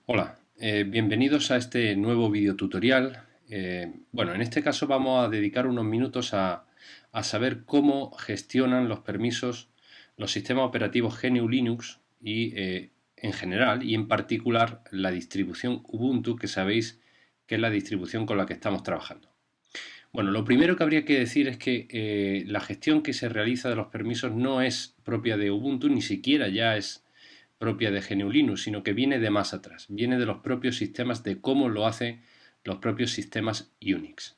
Hola, bienvenidos a este nuevo video tutorial. Bueno, en este caso vamos a dedicar unos minutos a saber cómo gestionan los permisos los sistemas operativos GNU Linux y en general y en particular la distribución Ubuntu, que sabéis que es la distribución con la que estamos trabajando. Bueno, lo primero que habría que decir es que la gestión que se realiza de los permisos no es propia de Ubuntu, ni siquiera ya es propia de GNU Linux, sino que viene de más atrás, viene de los propios sistemas, de cómo lo hacen los propios sistemas Unix.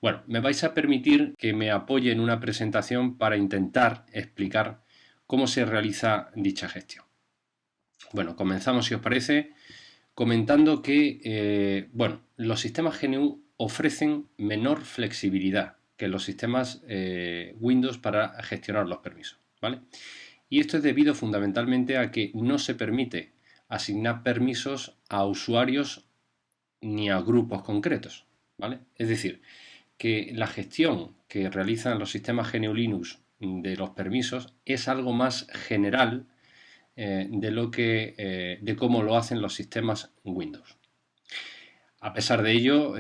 Bueno, me vais a permitir que me apoye en una presentación para intentar explicar cómo se realiza dicha gestión. Bueno, comenzamos, si os parece, comentando que bueno, los sistemas GNU ofrecen menor flexibilidad que los sistemas Windows para gestionar los permisos, ¿vale? Y esto es debido fundamentalmente a que no se permite asignar permisos a usuarios ni a grupos concretos, ¿vale? Es decir, que la gestión que realizan los sistemas GNU Linux de los permisos es algo más general de cómo lo hacen los sistemas Windows. A pesar de ello,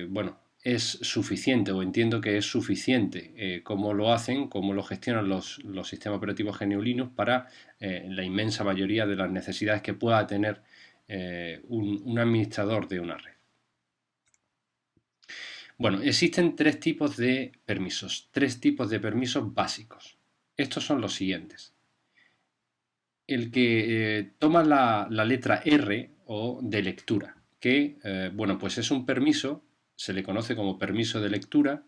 bueno, es suficiente, o entiendo que es suficiente, cómo lo hacen, cómo lo gestionan los sistemas operativos GNU Linux para la inmensa mayoría de las necesidades que pueda tener un administrador de una red. Bueno, existen tres tipos de permisos básicos. Estos son los siguientes. El que toma la letra R o de lectura, que bueno, pues es un permiso, se le conoce como permiso de lectura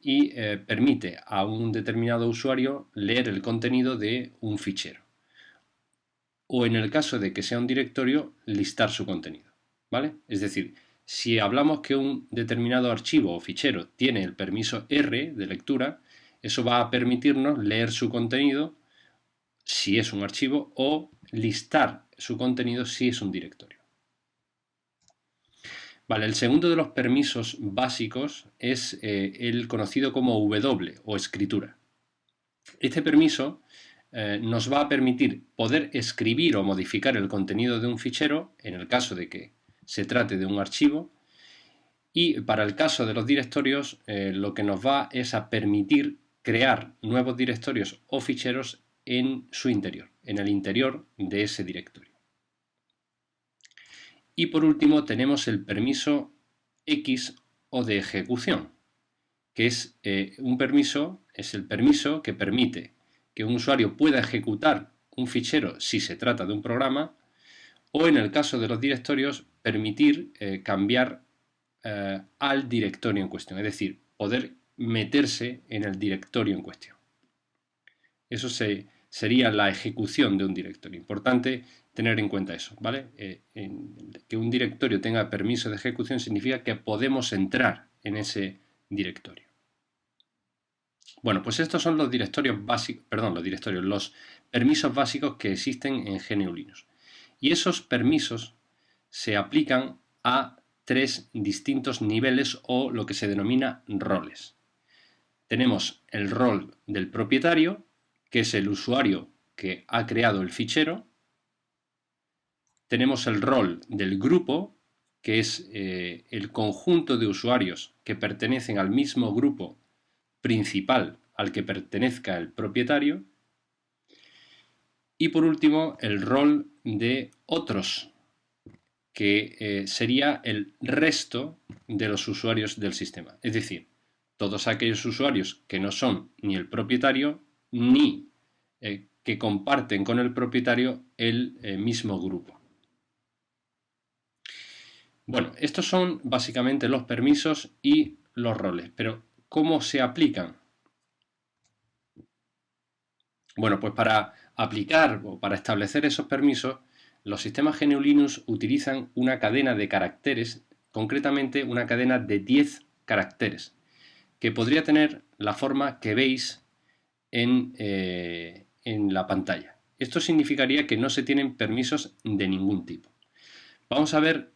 y permite a un determinado usuario leer el contenido de un fichero. O en el caso de que sea un directorio, listar su contenido, ¿vale? Es decir, si hablamos que un determinado archivo o fichero tiene el permiso R de lectura, eso va a permitirnos leer su contenido si es un archivo o listar su contenido si es un directorio. Vale, el segundo de los permisos básicos es el conocido como W o escritura. Este permiso nos va a permitir poder escribir o modificar el contenido de un fichero en el caso de que se trate de un archivo, y para el caso de los directorios lo que nos va es a permitir crear nuevos directorios o ficheros en su interior, en el interior de ese directorio. Y por último tenemos el permiso X o de ejecución, que es es el permiso que permite que un usuario pueda ejecutar un fichero si se trata de un programa, o en el caso de los directorios permitir cambiar al directorio en cuestión, es decir, poder meterse en el directorio en cuestión. Eso sería la ejecución de un directorio. Importante tener en cuenta eso, ¿vale? Que un directorio tenga permiso de ejecución significa que podemos entrar en ese directorio. Bueno, pues estos son los los permisos básicos que existen en GNU Linux. Y esos permisos se aplican a tres distintos niveles o lo que se denomina roles. Tenemos el rol del propietario, que es el usuario que ha creado el fichero. Tenemos el rol del grupo, que es el conjunto de usuarios que pertenecen al mismo grupo principal al que pertenezca el propietario. Y por último, el rol de otros, que sería el resto de los usuarios del sistema. Es decir, todos aquellos usuarios que no son ni el propietario ni que comparten con el propietario el mismo grupo. Bueno, estos son básicamente los permisos y los roles, pero ¿cómo se aplican? Bueno, pues para aplicar o para establecer esos permisos, los sistemas GNU Linux utilizan una cadena de caracteres, concretamente una cadena de 10 caracteres, que podría tener la forma que veis en la pantalla. Esto significaría que no se tienen permisos de ningún tipo. Vamos a ver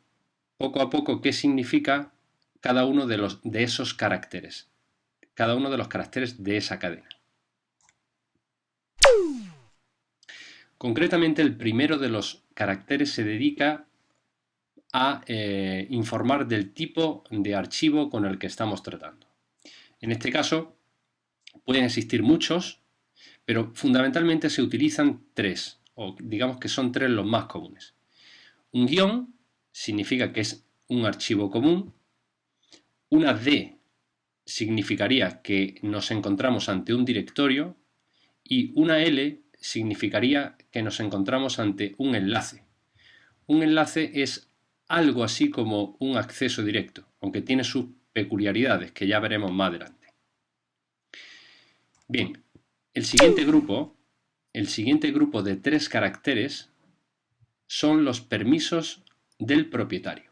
poco a poco qué significa cada uno de esos caracteres, cada uno de los caracteres de esa cadena. Concretamente, el primero de los caracteres se dedica a informar del tipo de archivo con el que estamos tratando. En este caso pueden existir muchos, pero fundamentalmente se utilizan tres, o digamos que son tres los más comunes. Un guión significa que es un archivo común. Una D significaría que nos encontramos ante un directorio y una L significaría que nos encontramos ante un enlace. Un enlace es algo así como un acceso directo, aunque tiene sus peculiaridades que ya veremos más adelante. Bien, el siguiente grupo de 3 caracteres son los permisos del propietario.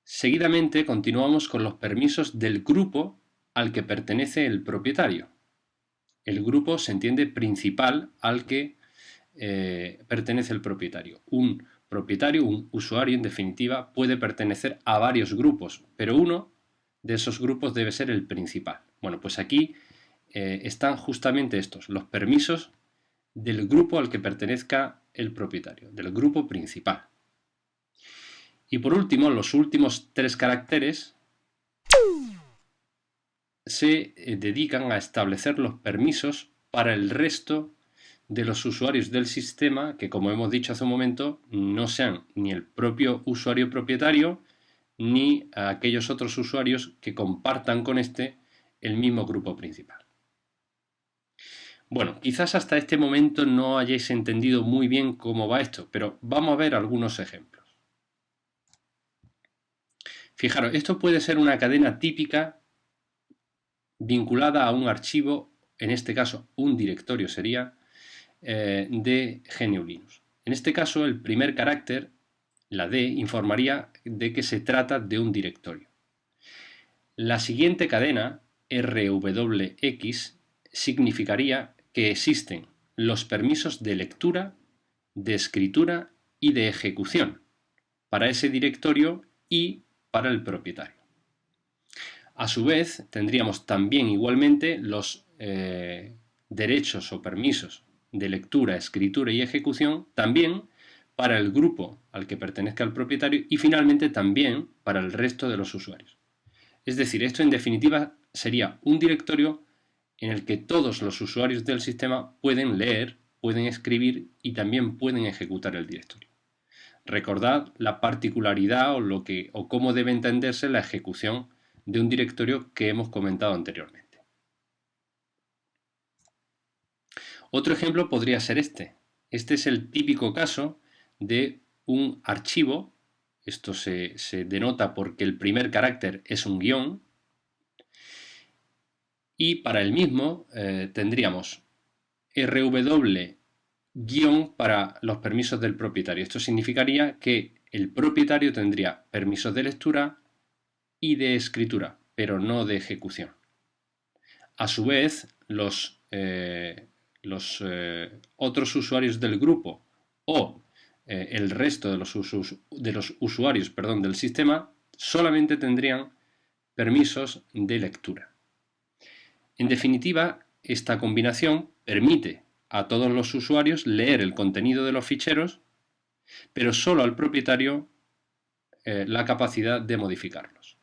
Seguidamente continuamos con los permisos del grupo al que pertenece el propietario. El grupo se entiende principal al que pertenece el propietario. Un propietario, un usuario en definitiva, puede pertenecer a varios grupos, pero uno de esos grupos debe ser el principal. Bueno, pues aquí están justamente estos, los permisos del grupo al que pertenezca el propietario, del grupo principal. Y por último, los últimos 3 caracteres se dedican a establecer los permisos para el resto de los usuarios del sistema que, como hemos dicho hace un momento, no sean ni el propio usuario propietario ni a aquellos otros usuarios que compartan con este el mismo grupo principal. Bueno, quizás hasta este momento no hayáis entendido muy bien cómo va esto, pero vamos a ver algunos ejemplos. Fijaros, esto puede ser una cadena típica vinculada a un archivo, en este caso un directorio sería, de GNU Linux. En este caso, el primer carácter, la D, informaría de que se trata de un directorio. La siguiente cadena, RWX, significaría que existen los permisos de lectura, de escritura y de ejecución para ese directorio y para el propietario. A su vez, tendríamos también igualmente los derechos o permisos de lectura, escritura y ejecución también para el grupo al que pertenezca el propietario y finalmente también para el resto de los usuarios. Es decir, esto en definitiva sería un directorio en el que todos los usuarios del sistema pueden leer, pueden escribir y también pueden ejecutar el directorio. Recordad la particularidad o cómo debe entenderse la ejecución de un directorio que hemos comentado anteriormente. Otro ejemplo podría ser este. Este es el típico caso de un archivo. Esto se denota porque el primer carácter es un guión. Y para el mismo tendríamos RW guión para los permisos del propietario. Esto significaría que el propietario tendría permisos de lectura y de escritura, pero no de ejecución. A su vez, los otros usuarios del grupo o el resto de los usuarios del sistema solamente tendrían permisos de lectura. En definitiva, esta combinación permite a todos los usuarios leer el contenido de los ficheros, pero solo al propietario la capacidad de modificarlos.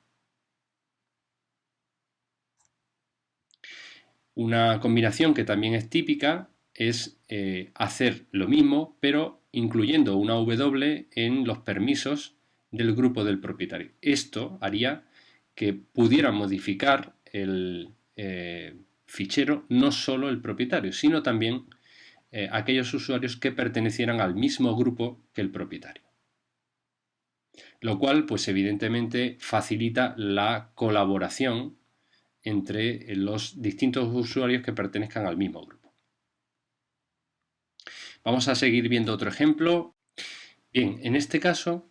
Una combinación que también es típica es hacer lo mismo, pero incluyendo una W en los permisos del grupo del propietario. Esto haría que pudiera modificar el fichero no solo el propietario, sino también aquellos usuarios que pertenecieran al mismo grupo que el propietario. Lo cual, pues evidentemente, facilita la colaboración entre los distintos usuarios que pertenezcan al mismo grupo. Vamos a seguir viendo otro ejemplo. Bien, en este caso,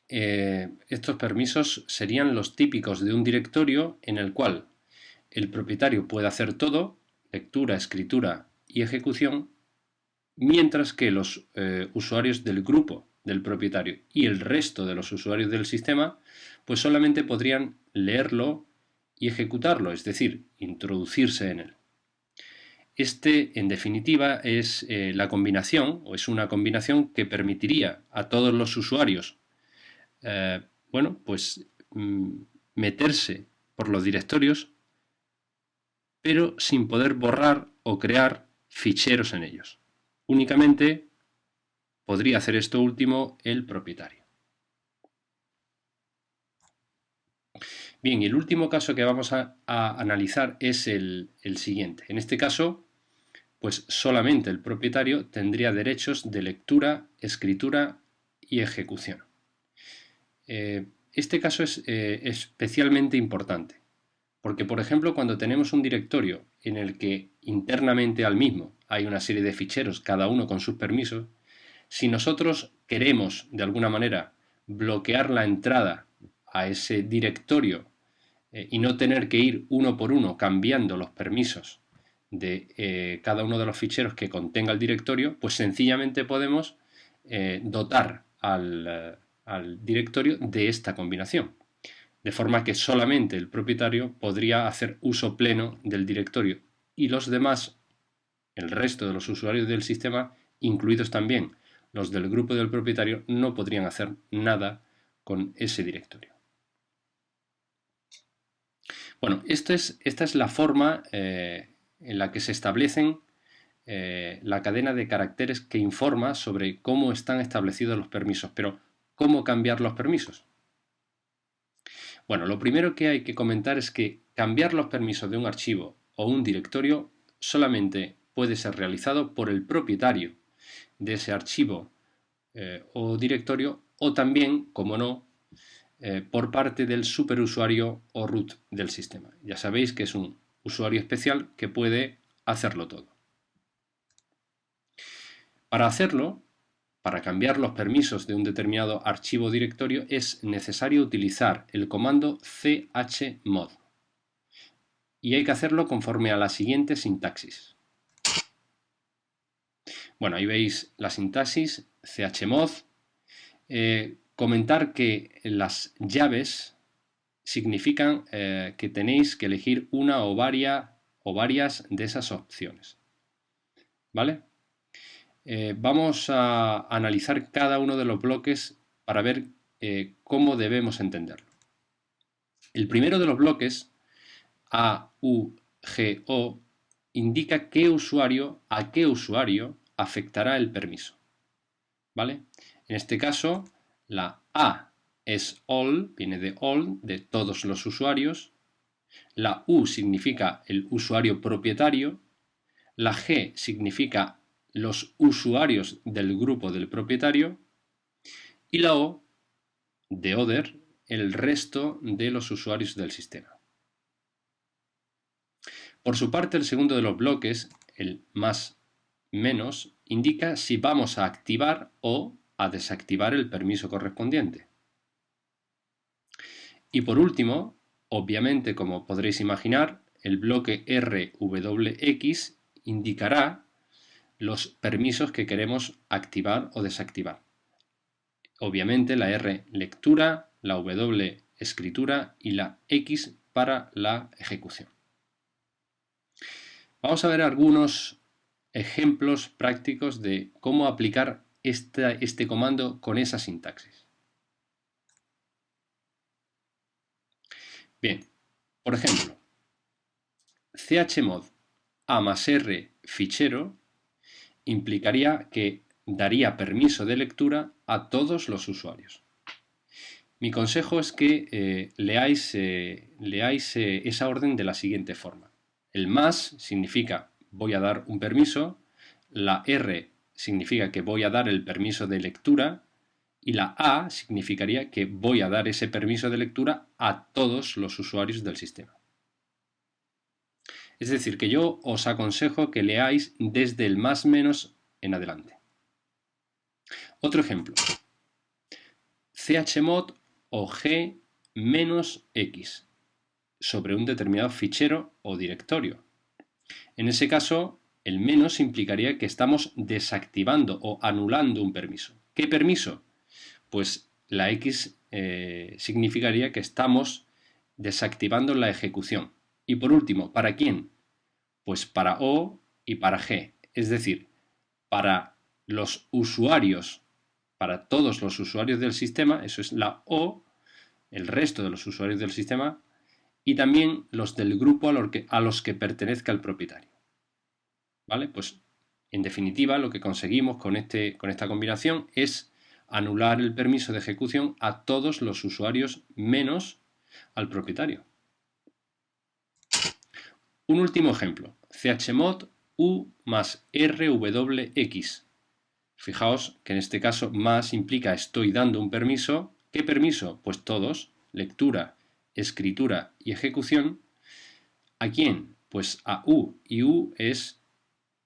estos permisos serían los típicos de un directorio en el cual el propietario puede hacer todo, lectura, escritura y ejecución, mientras que los usuarios del grupo del propietario y el resto de los usuarios del sistema pues solamente podrían leerlo y ejecutarlo, es decir, introducirse en él. En definitiva, es la combinación, o es una combinación que permitiría a todos los usuarios, bueno, pues meterse por los directorios, pero sin poder borrar o crear ficheros en ellos. Únicamente podría hacer esto último el propietario. Bien, y el último caso que vamos a analizar es el siguiente. En este caso, pues solamente el propietario tendría derechos de lectura, escritura y ejecución. Este caso es especialmente importante, porque por ejemplo cuando tenemos un directorio en el que internamente al mismo hay una serie de ficheros, cada uno con sus permisos, si nosotros queremos de alguna manera bloquear la entrada a ese directorio y no tener que ir uno por uno cambiando los permisos de cada uno de los ficheros que contenga el directorio, pues sencillamente podemos dotar al directorio de esta combinación. De forma que solamente el propietario podría hacer uso pleno del directorio y los demás, el resto de los usuarios del sistema, incluidos también los del grupo del propietario, no podrían hacer nada con ese directorio. Bueno, esta es la forma en la que se establecen la cadena de caracteres que informa sobre cómo están establecidos los permisos. Pero, ¿cómo cambiar los permisos? Bueno, lo primero que hay que comentar es que cambiar los permisos de un archivo o un directorio solamente puede ser realizado por el propietario de ese archivo o directorio, o también, como no, por parte del superusuario o root del sistema. Ya sabéis que es un usuario especial que puede hacerlo todo. Para hacerlo, para cambiar los permisos de un determinado archivo o directorio, es necesario utilizar el comando chmod. Y hay que hacerlo conforme a la siguiente sintaxis. Bueno, ahí veis la sintaxis chmod. Comentar que las llaves significan que tenéis que elegir una o varias de esas opciones. ¿Vale? Vamos a analizar cada uno de los bloques para ver cómo debemos entenderlo. El primero de los bloques, AUGO, indica a qué usuario afectará el permiso. ¿Vale? En este caso, la A es all, viene de all, de todos los usuarios. La U significa el usuario propietario. La G significa los usuarios del grupo del propietario. Y la O, de other, el resto de los usuarios del sistema. Por su parte, el segundo de los bloques, el más menos, indica si vamos a activar o a desactivar el permiso correspondiente. Y por último, obviamente, como podréis imaginar, el bloque RWX indicará los permisos que queremos activar o desactivar. Obviamente la R lectura, la W escritura y la X para la ejecución. Vamos a ver algunos ejemplos prácticos de cómo aplicar este comando con esa sintaxis. Bien, por ejemplo, chmod a más R fichero implicaría que daría permiso de lectura a todos los usuarios. Mi consejo es que leáis esa orden de la siguiente forma. El más significa voy a dar un permiso, la R significa que voy a dar el permiso de lectura y la A significaría que voy a dar ese permiso de lectura a todos los usuarios del sistema. Es decir, que yo os aconsejo que leáis desde el más menos en adelante. Otro ejemplo. chmod o g menos x sobre un determinado fichero o directorio. En ese caso, el menos implicaría que estamos desactivando o anulando un permiso. ¿Qué permiso? Pues la X significaría que estamos desactivando la ejecución. Y por último, ¿para quién? Pues para O y para G. Es decir, para los usuarios, para todos los usuarios del sistema, eso es la O, el resto de los usuarios del sistema, y también los del grupo a los que pertenezca el propietario. ¿Vale? Pues en definitiva lo que conseguimos con esta combinación es anular el permiso de ejecución a todos los usuarios menos al propietario. Un último ejemplo, chmod u más rwx. Fijaos que en este caso más implica estoy dando un permiso. ¿Qué permiso? Pues todos, lectura, escritura y ejecución. ¿A quién? Pues a u, y u es,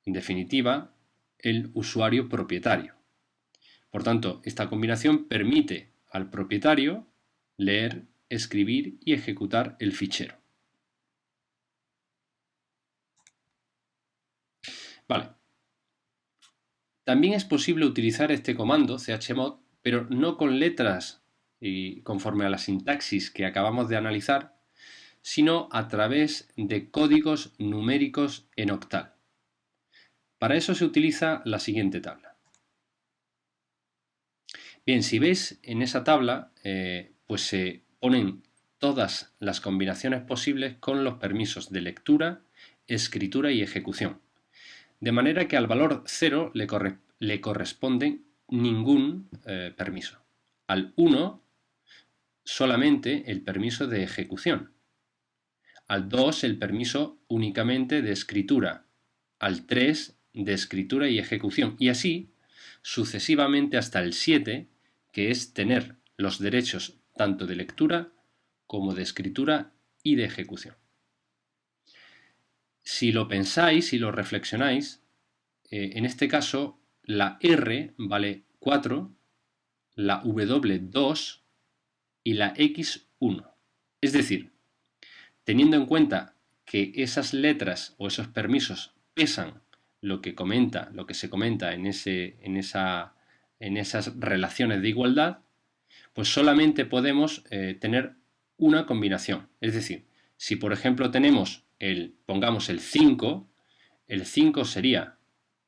en definitiva, el usuario propietario. Por tanto, esta combinación permite al propietario leer, escribir y ejecutar el fichero. Vale. También es posible utilizar este comando chmod, pero no con letras y conforme a la sintaxis que acabamos de analizar, sino a través de códigos numéricos en octal. Para eso se utiliza la siguiente tabla. Bien, si veis en esa tabla, pues se ponen todas las combinaciones posibles con los permisos de lectura, escritura y ejecución. De manera que al valor 0 le corresponde ningún permiso. Al 1 solamente el permiso de ejecución. Al 2 el permiso únicamente de escritura. Al 3 de escritura y ejecución. Y así sucesivamente hasta el 7, que es tener los derechos tanto de lectura como de escritura y de ejecución. Si lo pensáis y lo reflexionáis, en este caso la R vale 4, la W 2 y la X 1. Es decir, teniendo en cuenta que esas letras o esos permisos pesan lo que se comenta en esas relaciones de igualdad, pues solamente podemos tener una combinación. Es decir, si por ejemplo tenemos pongamos el 5 sería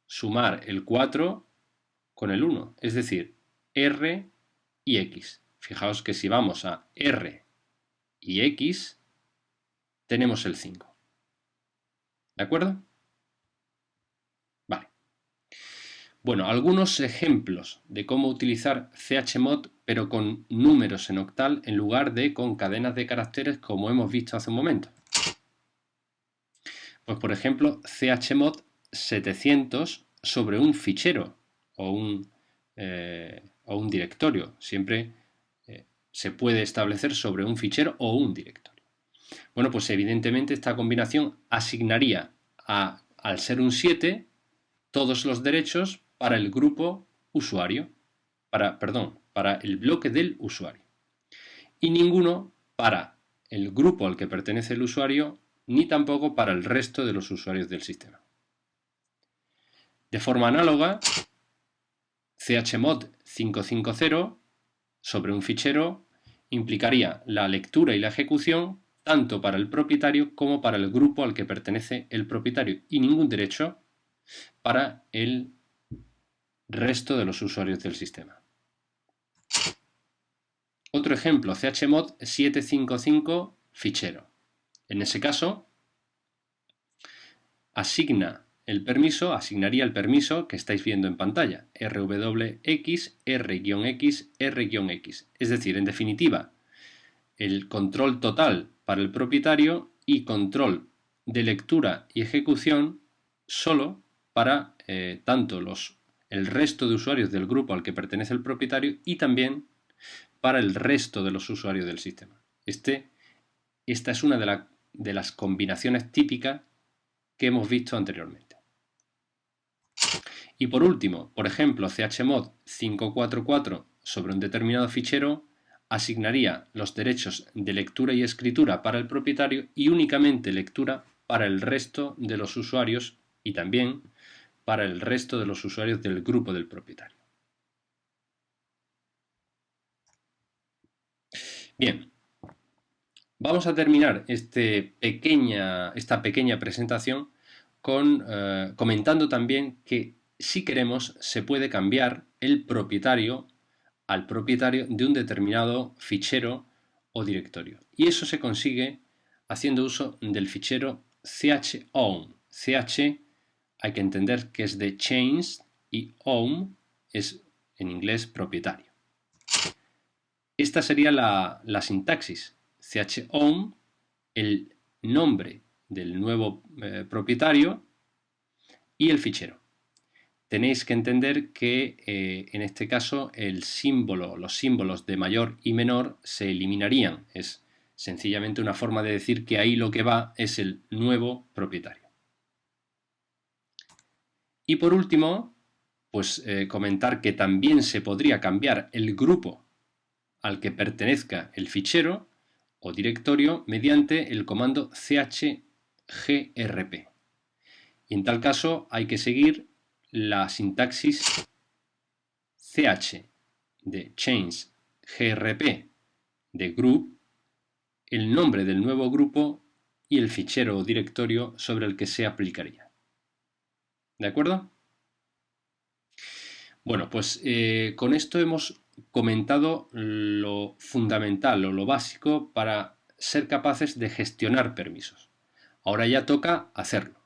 sumar el 4 con el 1, es decir, R y X. Fijaos que si vamos a R y X, tenemos el 5. ¿De acuerdo? Vale. Bueno, algunos ejemplos de cómo utilizar chmod pero con números en octal en lugar de con cadenas de caracteres como hemos visto hace un momento. Pues por ejemplo, chmod 700 sobre un fichero o un directorio. Siempre se puede establecer sobre un fichero o un directorio. Bueno, pues evidentemente esta combinación asignaría al ser un 7 todos los derechos para el grupo usuario, para el bloque del usuario. Y ninguno para el grupo al que pertenece el usuario, ni tampoco para el resto de los usuarios del sistema. De forma análoga, chmod 550 sobre un fichero implicaría la lectura y la ejecución tanto para el propietario como para el grupo al que pertenece el propietario y ningún derecho para el resto de los usuarios del sistema. Otro ejemplo, chmod 755 fichero. En ese caso, asignaría el permiso que estáis viendo en pantalla, rwx, r-x, r-x. Es decir, en definitiva, el control total para el propietario y control de lectura y ejecución solo para tanto el resto de usuarios del grupo al que pertenece el propietario y también para el resto de los usuarios del sistema. Esta es una de las combinaciones típicas que hemos visto anteriormente. Y por último, por ejemplo, chmod 544 sobre un determinado fichero asignaría los derechos de lectura y escritura para el propietario y únicamente lectura para el resto de los usuarios y también para el resto de los usuarios del grupo del propietario. Bien, vamos a terminar esta pequeña presentación comentando también que si queremos se puede cambiar el propietario al propietario de un determinado fichero o directorio. Y eso se consigue haciendo uso del fichero chown. Ch hay que entender que es de change y own es en inglés propietario. Esta sería la sintaxis. Chown, el nombre del nuevo propietario y el fichero. Tenéis que entender que en este caso los símbolos de mayor y menor se eliminarían. Es sencillamente una forma de decir que ahí lo que va es el nuevo propietario. Y por último, pues comentar que también se podría cambiar el grupo al que pertenezca el fichero o directorio mediante el comando chgrp. Y en tal caso hay que seguir la sintaxis ch de change, grp de group, el nombre del nuevo grupo y el fichero o directorio sobre el que se aplicaría. ¿De acuerdo? Bueno, pues con esto hemos comentado lo fundamental o lo básico para ser capaces de gestionar permisos. Ahora ya toca hacerlo.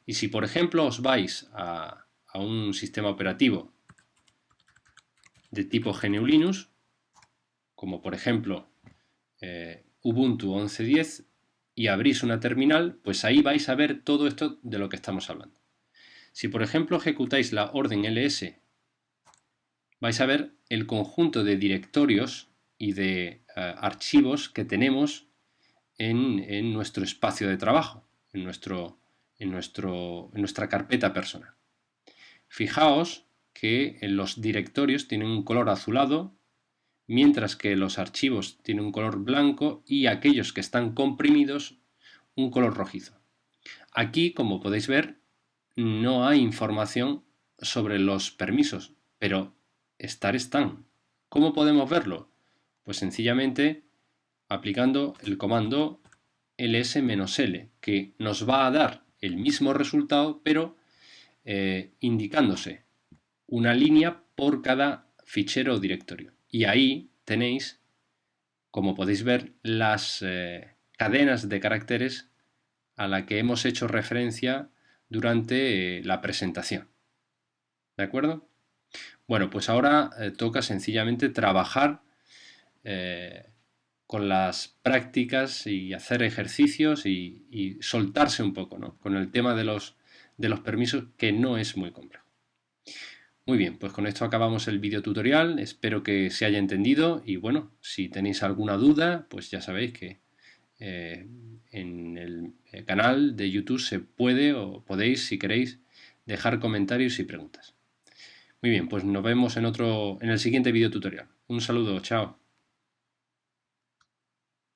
Y si por ejemplo os vais a un sistema operativo de tipo GNU Linux, como por ejemplo Ubuntu 11.10, y abrís una terminal, pues ahí vais a ver todo esto de lo que estamos hablando. Si por ejemplo ejecutáis la orden ls, vais a ver el conjunto de directorios y de archivos que tenemos en nuestro espacio de trabajo, en nuestra carpeta personal. Fijaos que los directorios tienen un color azulado, mientras que los archivos tienen un color blanco y aquellos que están comprimidos un color rojizo. Aquí, como podéis ver, no hay información sobre los permisos, pero están. ¿Cómo podemos verlo? Pues sencillamente aplicando el comando ls-l, que nos va a dar el mismo resultado, pero indicándose una línea por cada fichero o directorio. Y ahí tenéis, como podéis ver, las cadenas de caracteres a la que hemos hecho referencia durante la presentación. ¿De acuerdo? Bueno, pues ahora toca sencillamente trabajar con las prácticas y hacer ejercicios y soltarse un poco, ¿no? Con el tema de los permisos, que no es muy complejo. Muy bien, pues con esto acabamos el video tutorial, espero que se haya entendido y bueno, si tenéis alguna duda, pues ya sabéis que en el canal de YouTube se puede o podéis, si queréis, dejar comentarios y preguntas. Muy bien, pues nos vemos en el siguiente video tutorial. Un saludo, chao.